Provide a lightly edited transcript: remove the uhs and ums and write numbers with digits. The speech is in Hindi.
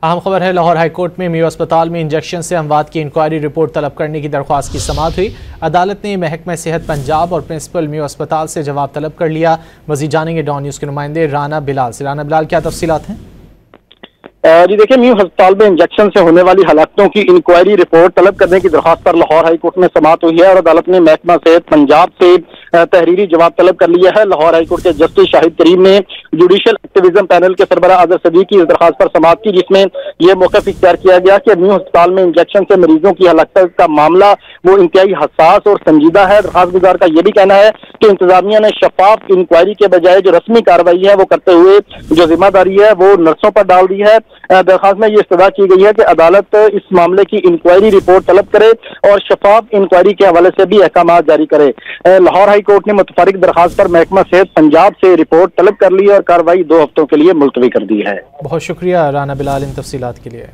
अहम खबर है, लाहौर हाईकोर्ट में मियो अस्पताल में इंजेक्शन से अमवात की इंक्वायरी रिपोर्ट तलब करने की दरख्वास्त की समाअत हुई। अदालत ने महकमा सेहत पंजाब और प्रिंसिपल मियो अस्पताल से जवाब तलब कर लिया। मजीद जानेंगे डॉन न्यूज़ के नुमाइंदे राना बिलाल से। राना बिलाल, क्या तफसीलात हैं? जी देखिए, मियो अस्पताल में इंजेक्शन से होने वाली हलाकतों की इंक्वायरी रिपोर्ट तलब करने की दरख्वास्त पर लाहौर हाईकोर्ट में समाअत हुई है और अदालत ने महकमा सेहत पंजाब से तहरीरी जवाब तलब कर लिया है। लाहौर हाईकोर्ट के जस्टिस शाहिद करीम ने जुडिशल एक्टिविज्म पैनल के सरबराह आज़र सदी की इस दरख्वास्त पर समाअत की, जिसमें यह मौक़िफ़ इख्तियार किया गया कि मियो अस्पताल में इंजेक्शन से मरीजों की हलाकत का मामला वो इंतहाई हसास और संजीदा है। दरख्वास्त गुजार का यह भी कहना है कि इंतजामिया ने शफाफ इंक्वायरी के बजाय जो रस्मी कार्रवाई है वो करते हुए जो जिम्मेदारी है वो नर्सों पर डाल दी है। दरख्वास्त में ये इस्तदा की गई है कि अदालत इस मामले की इंक्वायरी रिपोर्ट तलब करे और शफाफ इंक्वायरी के हवाले से भी अहकाम जारी करे। लाहौर हाई कोर्ट ने मुतफरिक दरख्वास्त पर महकमा सेहत पंजाब से रिपोर्ट तलब कर ली और कार्रवाई 2 हफ्तों के लिए मुलतवी कर दी है। बहुत शुक्रिया राना बिलाल इन तफसीलात के लिए।